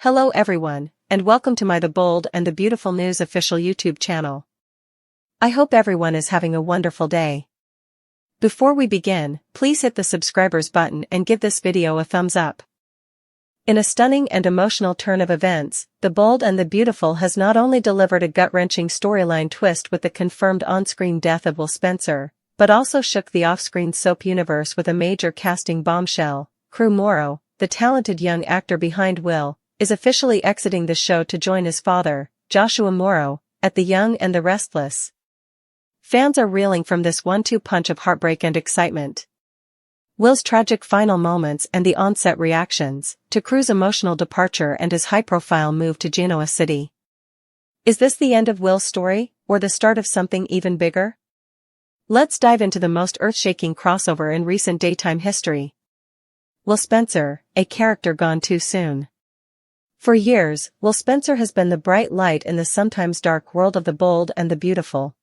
Hello everyone, and welcome to my The Bold and the Beautiful News official YouTube channel. I hope everyone is having a wonderful day. Before we begin, please hit the subscribers button and give this video a thumbs up. In a stunning and emotional turn of events, The Bold and the Beautiful has not only delivered a gut-wrenching storyline twist with the confirmed on-screen death of Will Spencer, but also shook the off-screen soap universe with a major casting bombshell. Crew Morrow, the talented young actor behind Will, is officially exiting the show to join his father, Joshua Morrow, at The Young and the Restless. Fans are reeling from this one-two punch of heartbreak and excitement. Will's tragic final moments and the on-set reactions, to Crew's emotional departure and his high-profile move to Genoa City. Is this the end of Will's story, or the start of something even bigger? Let's dive into the most earth-shaking crossover in recent daytime history. Will Spencer, a character gone too soon. For years, Will Spencer has been the bright light in the sometimes dark world of The Bold and the Beautiful.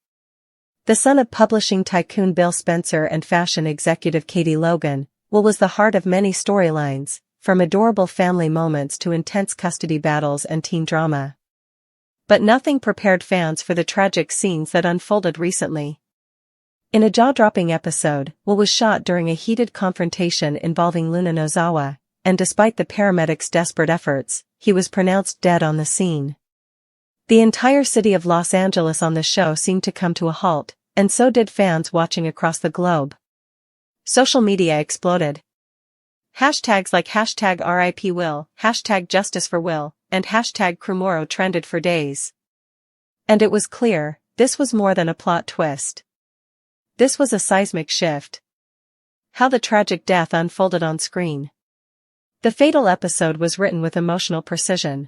The son of publishing tycoon Bill Spencer and fashion executive Katie Logan, Will was the heart of many storylines, from adorable family moments to intense custody battles and teen drama. But nothing prepared fans for the tragic scenes that unfolded recently. In a jaw-dropping episode, Will was shot during a heated confrontation involving Luna Nozawa, and despite the paramedics' desperate efforts, he was pronounced dead on the scene. The entire city of Los Angeles on the show seemed to come to a halt, and so did fans watching across the globe. Social media exploded. Hashtags like hashtag RIP Will, hashtag Justice for Will, and hashtag Crew Morrow trended for days. And it was clear, this was more than a plot twist. This was a seismic shift. How the tragic death unfolded on screen. The fatal episode was written with emotional precision.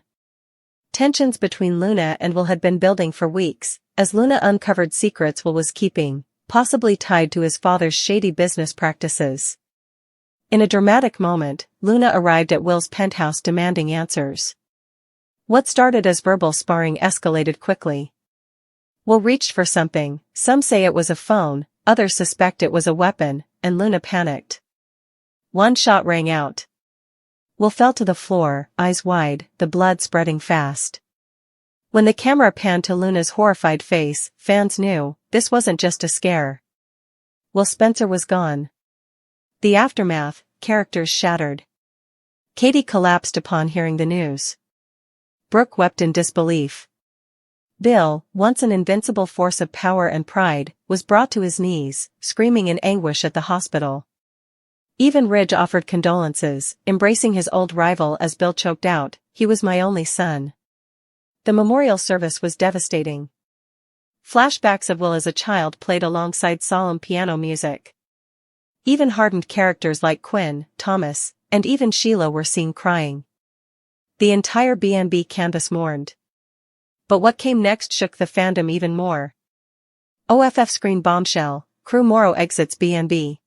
Tensions between Luna and Will had been building for weeks, as Luna uncovered secrets Will was keeping, possibly tied to his father's shady business practices. In a dramatic moment, Luna arrived at Will's penthouse demanding answers. What started as verbal sparring escalated quickly. Will reached for something, some say it was a phone, others suspect it was a weapon, and Luna panicked. One shot rang out. Will fell to the floor, eyes wide, the blood spreading fast. When the camera panned to Luna's horrified face, fans knew, this wasn't just a scare. Will Spencer was gone. The aftermath, characters shattered. Katie collapsed upon hearing the news. Brooke wept in disbelief. Bill, once an invincible force of power and pride, was brought to his knees, screaming in anguish at the hospital. Even Ridge offered condolences, embracing his old rival as Bill choked out, "He was my only son." The memorial service was devastating. Flashbacks of Will as a child played alongside solemn piano music. Even hardened characters like Quinn, Thomas, and even Sheila were seen crying. The entire B&B canvas mourned. But what came next shook the fandom even more. OFF screen bombshell, Crew Morrow exits B&B.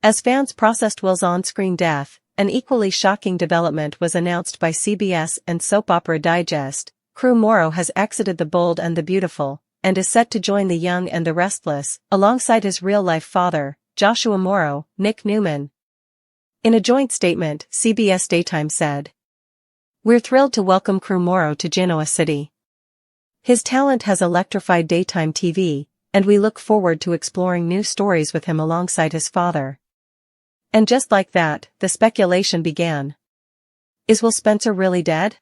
As fans processed Will's on-screen death, an equally shocking development was announced by CBS and Soap Opera Digest. Crew Morrow has exited The Bold and the Beautiful, and is set to join The Young and the Restless, alongside his real-life father, Joshua Morrow, Nick Newman. In a joint statement, CBS Daytime said, "We're thrilled to welcome Crew Morrow to Genoa City. His talent has electrified daytime TV, and we look forward to exploring new stories with him alongside his father." And just like that, the speculation began. Is Will Spencer really dead?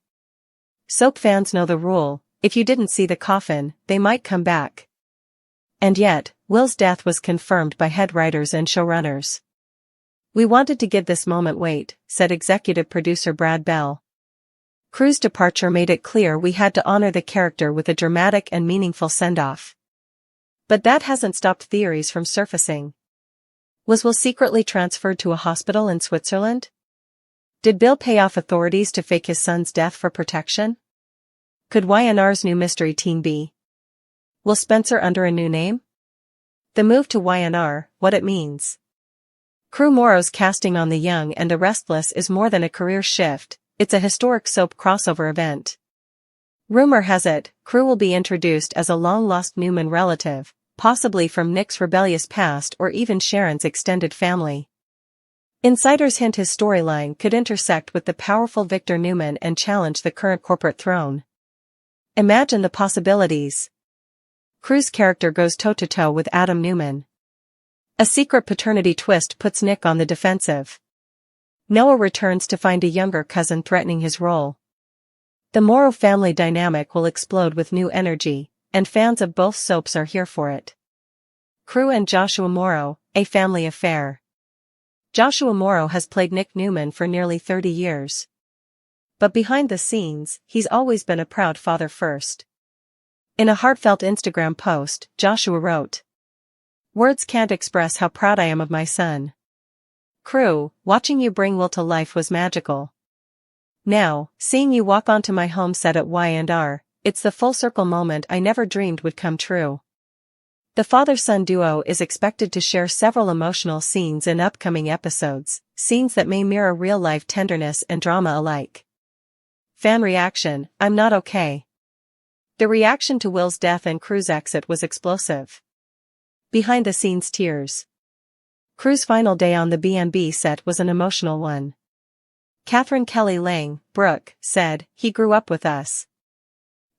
Soap fans know the rule, if you didn't see the coffin, they might come back. And yet, Will's death was confirmed by head writers and showrunners. "We wanted to give this moment weight," said executive producer Brad Bell. Crew's departure made it clear we had to honor the character with a dramatic and meaningful send-off. But that hasn't stopped theories from surfacing. Was Will secretly transferred to a hospital in Switzerland? Did Bill pay off authorities to fake his son's death for protection? Could YNR's new mystery team be Will Spencer under a new name? The move to YNR, what it means. Crew Morrow's casting on The Young and the Restless is more than a career shift, it's a historic soap crossover event. Rumor has it, Crew will be introduced as a long-lost Newman relative, possibly from Nick's rebellious past or even Sharon's extended family. Insiders hint his storyline could intersect with the powerful Victor Newman and challenge the current corporate throne. Imagine the possibilities. Crew's character goes toe-to-toe with Adam Newman. A secret paternity twist puts Nick on the defensive. Noah returns to find a younger cousin threatening his role. The Morrow family dynamic will explode with new energy, and fans of both soaps are here for it. Crew and Joshua Morrow, a family affair. Joshua Morrow has played Nick Newman for nearly 30 years. But behind the scenes, he's always been a proud father first. In a heartfelt Instagram post, Joshua wrote, "Words can't express how proud I am of my son. Crew, watching you bring Will to life was magical. Now, seeing you walk onto my home set at Y&R, it's the full circle moment I never dreamed would come true." The father-son duo is expected to share several emotional scenes in upcoming episodes, scenes that may mirror real-life tenderness and drama alike. Fan reaction: I'm not okay. The reaction to Will's death and Crew's exit was explosive. Behind-the-scenes tears. Crew's final day on the B&B set was an emotional one. Catherine Kelly Lang, Brooke, said, "He grew up with us.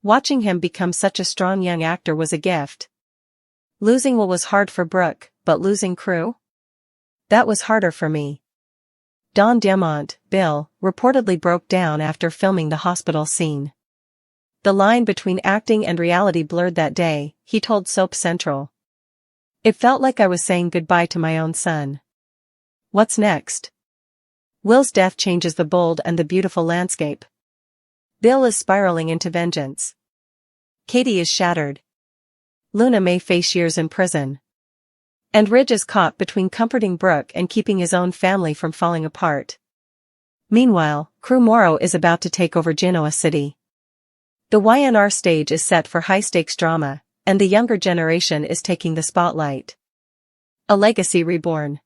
Watching him become such a strong young actor was a gift. Losing Will was hard for Brooke, but losing Crew? That was harder for me." Don Diamont, Bill, reportedly broke down after filming the hospital scene. The line between acting and reality blurred that day, he told Soap Central. "It felt like I was saying goodbye to my own son. What's next?" Will's death changes the bold and the beautiful landscape. Bill is spiraling into vengeance. Katie is shattered. Luna may face years in prison. And Ridge is caught between comforting Brooke and keeping his own family from falling apart. Meanwhile, Crew Morrow is about to take over Genoa City. The Y&R stage is set for high-stakes drama, and the younger generation is taking the spotlight. A legacy reborn.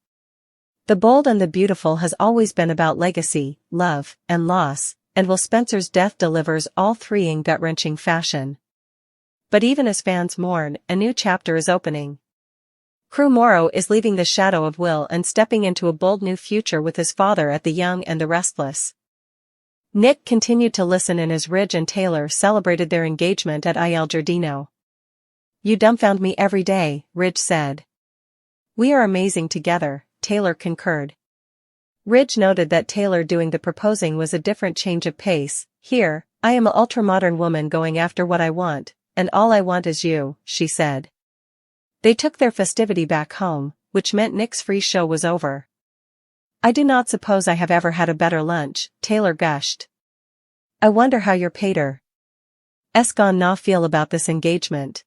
The Bold and the Beautiful has always been about legacy, love, and loss, and Will Spencer's death delivers all three in gut-wrenching fashion. But even as fans mourn, a new chapter is opening. Crew Morrow is leaving the shadow of Will and stepping into a bold new future with his father at the young and the restless. Nick continued to listen in as Ridge and Taylor celebrated their engagement at Il Giardino. "You dumbfound me every day," Ridge said. "We are amazing together," Taylor concurred. Ridge noted that Taylor doing the proposing was a different change of pace. "Here, I am an ultra-modern woman going after what I want, and all I want is you," she said. They took their festivity back home, which meant Nick's free show was over. "I do not suppose I have ever had a better lunch," Taylor gushed. "I wonder how your pater gone na feel about this engagement.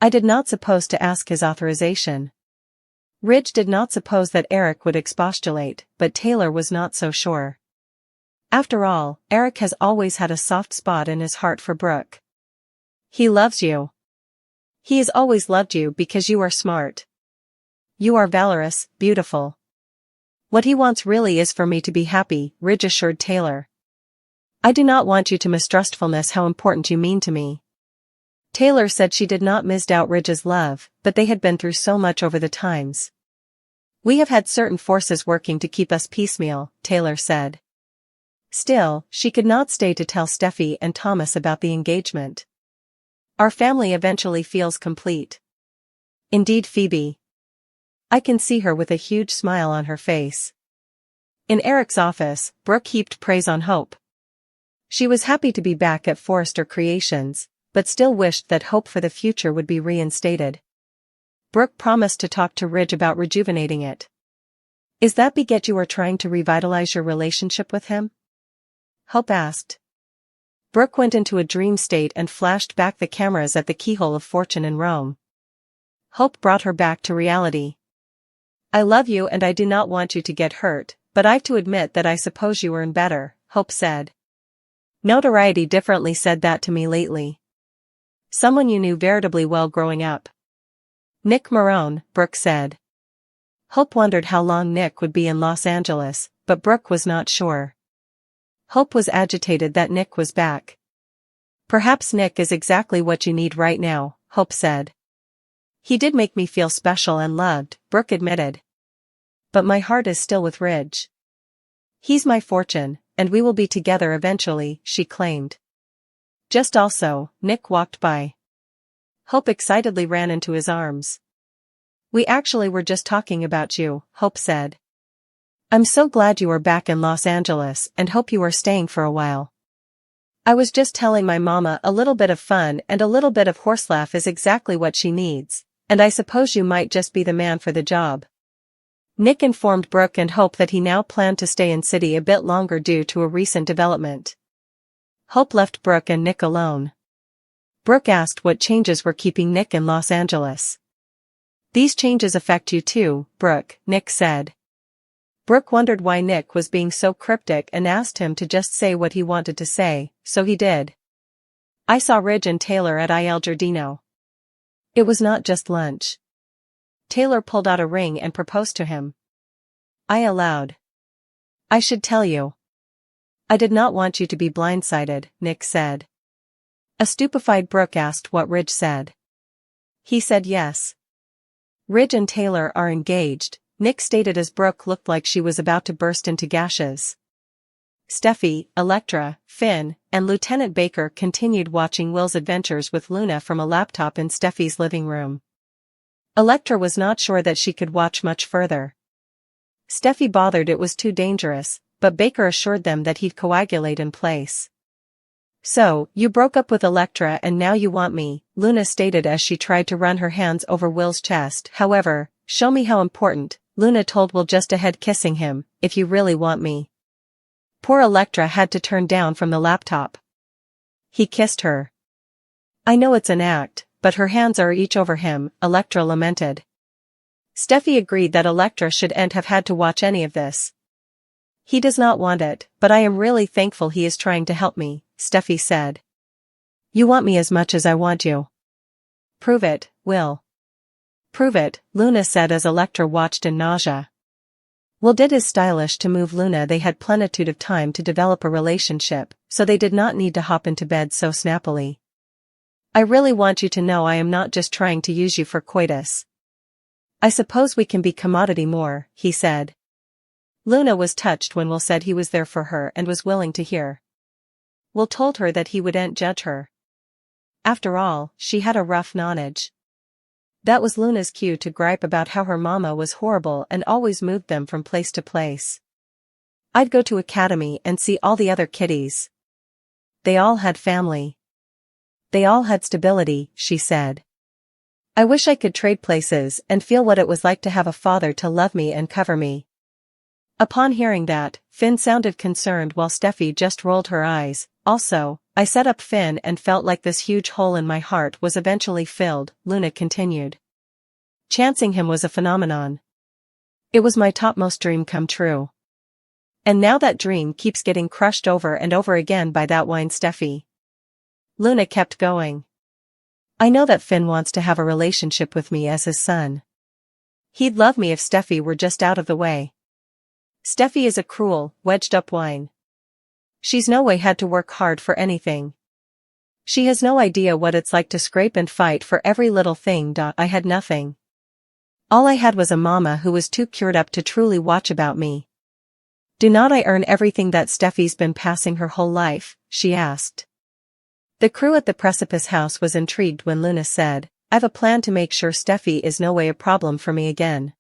I did not suppose to ask his authorization." Ridge did not suppose that Eric would expostulate, but Taylor was not so sure. After all, Eric has always had a soft spot in his heart for Brooke. "He loves you. He has always loved you because you are smart. You are valorous, beautiful. What he wants really is for me to be happy," Ridge assured Taylor. "I do not want you to mistrustfulness how important you mean to me." Taylor said she did not misdoubt Ridge's love, but they had been through so much over the times. "We have had certain forces working to keep us piecemeal," Taylor said. Still, she could not stay to tell Steffi and Thomas about the engagement. "Our family eventually feels complete." Indeed, Phoebe. I can see her with a huge smile on her face. In Eric's office, Brooke heaped praise on Hope. She was happy to be back at Forrester Creations, but still wished that hope for the future would be reinstated. Brooke promised to talk to Ridge about rejuvenating it. "Is that because you are trying to revitalize your relationship with him?" Hope asked. Brooke went into a dream state and flashed back the cameras at the keyhole of Fortune in Rome. Hope brought her back to reality. "I love you and I do not want you to get hurt, but I've to admit that I suppose you earn better," Hope said. "Notoriety differently said that to me lately. Someone you knew veritably well growing up." "Nick Marone," Brooke said. Hope wondered how long Nick would be in Los Angeles, but Brooke was not sure. Hope was agitated that Nick was back. "Perhaps Nick is exactly what you need right now," Hope said. "He did make me feel special and loved," Brooke admitted. but my heart is still with Ridge. He's my fortune, and we will be together eventually, she claimed. Just also, Nick walked by. Hope excitedly ran into his arms. We actually were just talking about you, Hope said. I'm so glad you are back in Los Angeles and hope you are staying for a while. I was just telling my mama a little bit of fun and a little bit of horselaugh is exactly what she needs, and I suppose you might just be the man for the job. Nick informed Brooke and Hope that he now planned to stay in city a bit longer due to a recent development. Hope left Brooke and Nick alone. Brooke asked what changes were keeping Nick in Los Angeles. These changes affect you too, Brooke, Nick said. Brooke wondered why Nick was being so cryptic and asked him to just say what he wanted to say, so he did. I saw Ridge and Taylor at Il Giardino. It was not just lunch. Taylor pulled out a ring and proposed to him. I allowed. I should tell you. I did not want you to be blindsided, Nick said. A stupefied Brooke asked what Ridge said. He said yes. Ridge and Taylor are engaged, Nick stated as Brooke looked like she was about to burst into gashes. Steffi, Electra, Finn, and Lieutenant Baker continued watching Will's adventures with Luna from a laptop in Steffi's living room. Electra was not sure that she could watch much further. Steffi bothered it was too dangerous, but Baker assured them that he'd coagulate in place. So, you broke up with Electra and now you want me, Luna stated as she tried to run her hands over Will's chest. However, show me how important, Luna told Will just ahead kissing him, if you really want me. Poor Electra had to turn down from the laptop. He kissed her. I know it's an act, but her hands are each over him, Electra lamented. Steffi agreed that Electra shouldn't have had to watch any of this. He does not want it, but I am really thankful he is trying to help me, Steffi said. You want me as much as I want you. Prove it, Will. Prove it, Luna said as Electra watched in nausea. Will did his stylish to move Luna. They had plenitude of time to develop a relationship, so they did not need to hop into bed so snappily. I really want you to know I am not just trying to use you for coitus. I suppose we can be commodity more, he said. Luna was touched when Will said he was there for her and was willing to hear. Will told her that he wouldn't judge her. After all, she had a rough nonage. That was Luna's cue to gripe about how her mama was horrible and always moved them from place to place. I'd go to academy and see all the other kiddies. They all had family. They all had stability, she said. I wish I could trade places and feel what it was like to have a father to love me and cover me. Upon hearing that, Finn sounded concerned while Steffi just rolled her eyes. Also, I set up Finn and felt like this huge hole in my heart was eventually filled, Luna continued. Chancing him was a phenomenon. It was my topmost dream come true. And now that dream keeps getting crushed over and over again by that wine Steffi. Luna kept going. I know that Finn wants to have a relationship with me as his son. He'd love me if Steffi were just out of the way. Steffi is a cruel, wedged-up wine. She's no way had to work hard for anything. She has no idea what it's like to scrape and fight for every little thing. I had nothing. All I had was a mama who was too cured up to truly watch about me. Do not I earn everything that Steffi's been passing her whole life? She asked. The crew at the Precipice House was intrigued when Luna said, I've a plan to make sure Steffi is no way a problem for me again.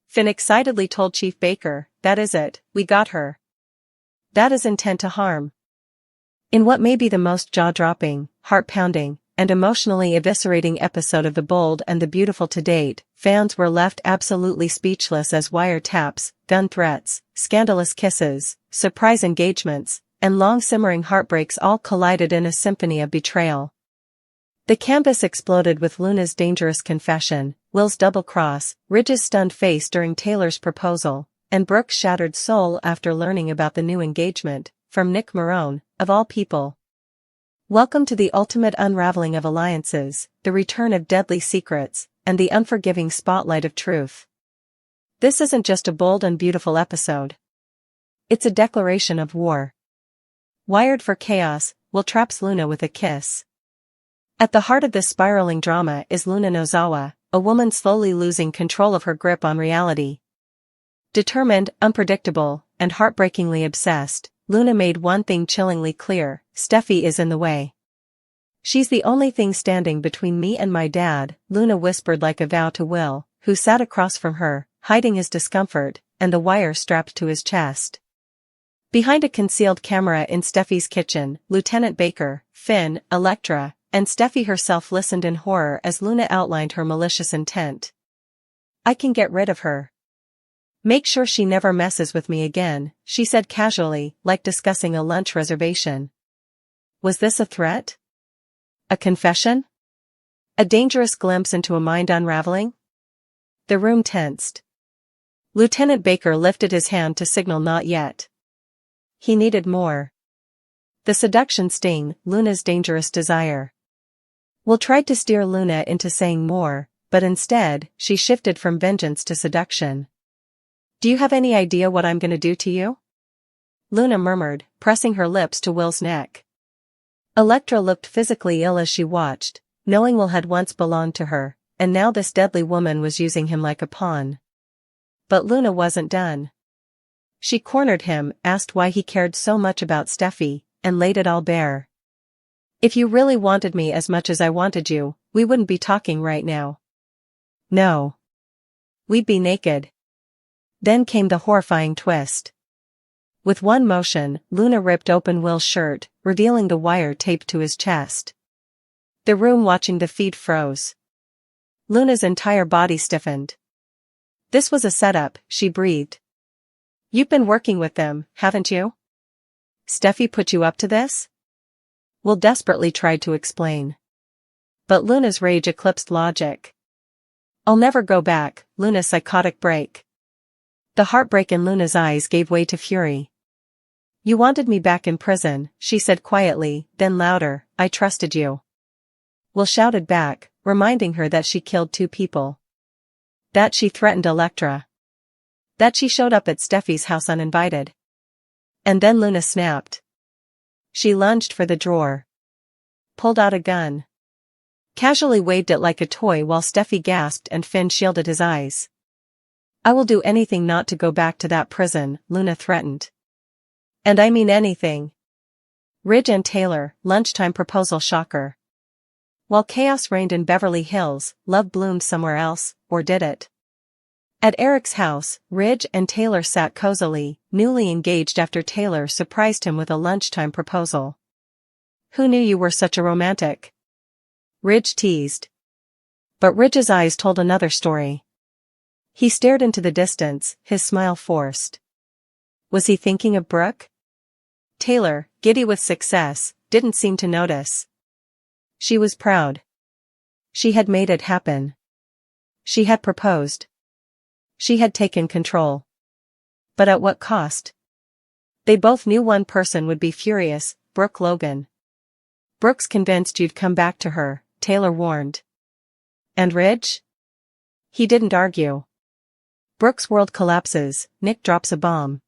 Finn excitedly told Chief Baker, that is it, we got her. That is intent to harm. In what may be the most jaw-dropping, heart-pounding, and emotionally eviscerating episode of The Bold and the Beautiful to date, fans were left absolutely speechless as wiretaps, gun threats, scandalous kisses, surprise engagements, and long-simmering heartbreaks all collided in a symphony of betrayal. The canvas exploded with Luna's dangerous confession, Will's double-cross, Ridge's stunned face during Taylor's proposal, and Brooke's shattered soul after learning about the new engagement, from Nick Morrow, of all people. Welcome to the ultimate unraveling of alliances, the return of deadly secrets, and the unforgiving spotlight of truth. This isn't just a bold and beautiful episode. It's a declaration of war. Wired for chaos, Will traps Luna with a kiss. At the heart of this spiraling drama is Luna Nozawa, a woman slowly losing control of her grip on reality. Determined, unpredictable, and heartbreakingly obsessed, Luna made one thing chillingly clear: Steffi is in the way. She's the only thing standing between me and my dad, Luna whispered like a vow to Will, who sat across from her, hiding his discomfort, and the wire strapped to his chest. Behind a concealed camera in Steffi's kitchen, Lieutenant Baker, Finn, Elektra, and Steffi herself listened in horror as Luna outlined her malicious intent. I can get rid of her. Make sure she never messes with me again, she said casually, like discussing a lunch reservation. Was this a threat? A confession? A dangerous glimpse into a mind unraveling? The room tensed. Lieutenant Baker lifted his hand to signal not yet. He needed more. The seduction sting, Luna's dangerous desire. Will tried to steer Luna into saying more, but instead, she shifted from vengeance to seduction. Do you have any idea what I'm gonna do to you? Luna murmured, pressing her lips to Will's neck. Elektra looked physically ill as she watched, knowing Will had once belonged to her, and now this deadly woman was using him like a pawn. But Luna wasn't done. She cornered him, asked why he cared so much about Steffi, and laid it all bare. If you really wanted me as much as I wanted you, we wouldn't be talking right now. No. We'd be naked. Then came the horrifying twist. With one motion, Luna ripped open Will's shirt, revealing the wire taped to his chest. The room watching the feed froze. Luna's entire body stiffened. This was a setup, she breathed. You've been working with them, haven't you? Steffi put you up to this? Will desperately tried to explain. But Luna's rage eclipsed logic. I'll never go back, Luna's psychotic break. The heartbreak in Luna's eyes gave way to fury. You wanted me back in prison, she said quietly, then louder, I trusted you. Will shouted back, reminding her that she killed 2 people. That she threatened Elektra. That she showed up at Steffi's house uninvited. And then Luna snapped. She lunged for the drawer. Pulled out a gun. Casually waved it like a toy while Steffi gasped and Finn shielded his eyes. I will do anything not to go back to that prison, Luna threatened. And I mean anything. Ridge and Taylor, lunchtime proposal shocker. While chaos reigned in Beverly Hills, love bloomed somewhere else, or did it? At Eric's house, Ridge and Taylor sat cozily, newly engaged after Taylor surprised him with a lunchtime proposal. Who knew you were such a romantic? Ridge teased. But Ridge's eyes told another story. He stared into the distance, his smile forced. Was he thinking of Brooke? Taylor, giddy with success, didn't seem to notice. She was proud. She had made it happen. She had proposed. She had taken control. But at what cost? They both knew one person would be furious, Brooke Logan. Brooke's convinced you'd come back to her, Taylor warned. And Ridge? He didn't argue. Brooke's world collapses, Nick drops a bomb.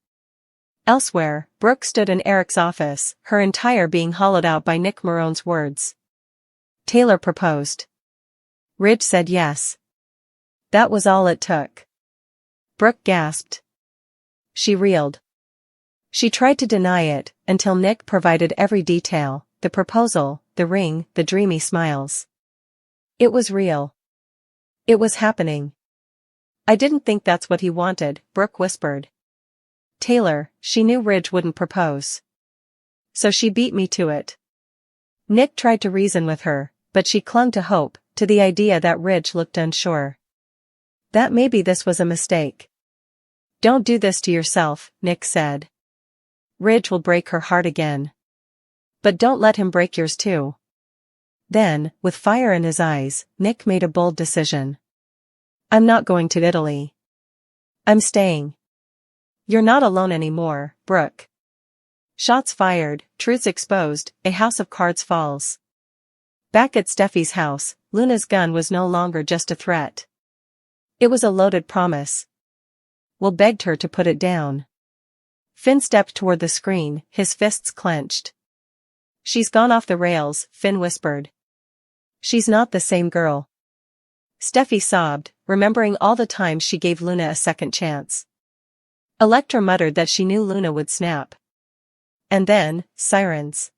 Elsewhere, Brooke stood in Eric's office, her entire being hollowed out by Nick Marone's words. Taylor proposed. Ridge said yes. That was all it took. Brooke gasped. She reeled. She tried to deny it, until Nick provided every detail, the proposal, the ring, the dreamy smiles. It was real. It was happening. I didn't think that's what he wanted, Brooke whispered. Taylor, she knew Ridge wouldn't propose. So she beat me to it. Nick tried to reason with her, but she clung to hope, to the idea that Ridge looked unsure. That maybe this was a mistake. Don't do this to yourself, Nick said. Ridge will break her heart again. But don't let him break yours too. Then, with fire in his eyes, Nick made a bold decision. I'm not going to Italy. I'm staying. You're not alone anymore, Brooke. Shots fired, truths exposed, a house of cards falls. Back at Steffi's house, Luna's gun was no longer just a threat. It was a loaded promise. Will begged her to put it down. Finn stepped toward the screen, his fists clenched. She's gone off the rails, Finn whispered. She's not the same girl. Steffi sobbed, remembering all the times she gave Luna a second chance. Electra muttered that she knew Luna would snap. And then, sirens.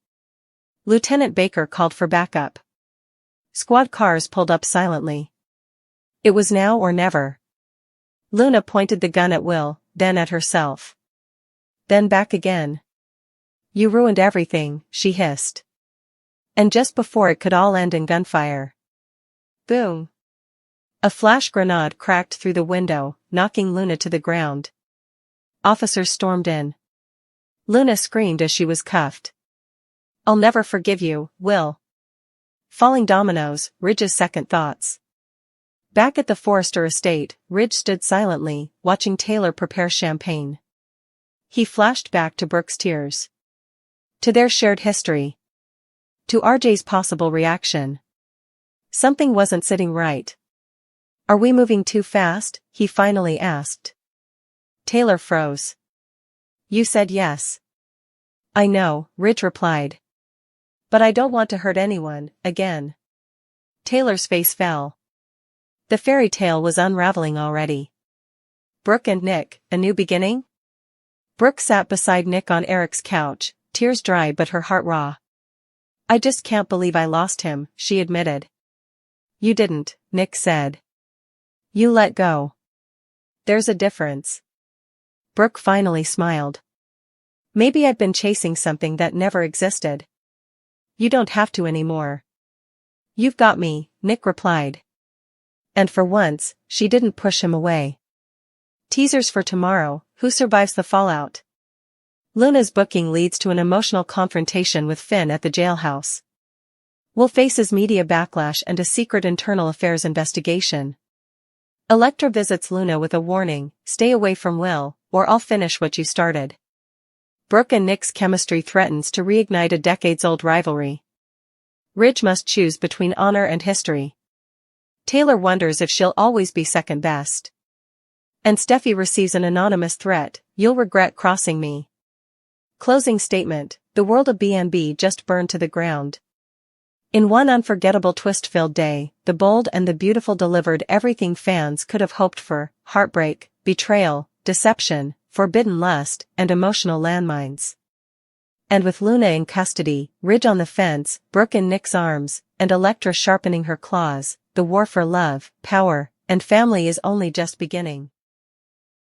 Lieutenant Baker called for backup. Squad cars pulled up silently. It was now or never. Luna pointed the gun at Will, then at herself. Then back again. You ruined everything, she hissed. And just before it could all end in gunfire. Boom. A flash grenade cracked through the window, knocking Luna to the ground. Officers stormed in. Luna screamed as she was cuffed. I'll never forgive you, Will. Falling dominoes, Ridge's second thoughts. Back at the Forrester estate, Ridge stood silently, watching Taylor prepare champagne. He flashed back to Brooke's tears. To their shared history. To RJ's possible reaction. Something wasn't sitting right. Are we moving too fast? He finally asked. Taylor froze. You said yes. I know, Ridge replied. But I don't want to hurt anyone, again. Taylor's face fell. The fairy tale was unraveling already. Brooke and Nick, a new beginning? Brooke sat beside Nick on Eric's couch, tears dry but her heart raw. I just can't believe I lost him, she admitted. You didn't, Nick said. You let go. There's a difference. Brooke finally smiled. Maybe I'd been chasing something that never existed. You don't have to anymore. You've got me, Nick replied. And for once, she didn't push him away. Teasers for tomorrow, who survives the fallout? Luna's booking leads to an emotional confrontation with Finn at the jailhouse. Will faces media backlash and a secret internal affairs investigation. Electra visits Luna with a warning, stay away from Will, or I'll finish what you started. Brooke and Nick's chemistry threatens to reignite a decades-old rivalry. Ridge must choose between honor and history. Taylor wonders if she'll always be second best. And Steffi receives an anonymous threat, you'll regret crossing me. Closing statement, the world of B&B just burned to the ground. In one unforgettable twist-filled day, the bold and the beautiful delivered everything fans could have hoped for: heartbreak, betrayal, deception, forbidden lust, and emotional landmines. And with Luna in custody, Ridge on the fence, Brooke in Nick's arms, and Electra sharpening her claws, the war for love, power, and family is only just beginning.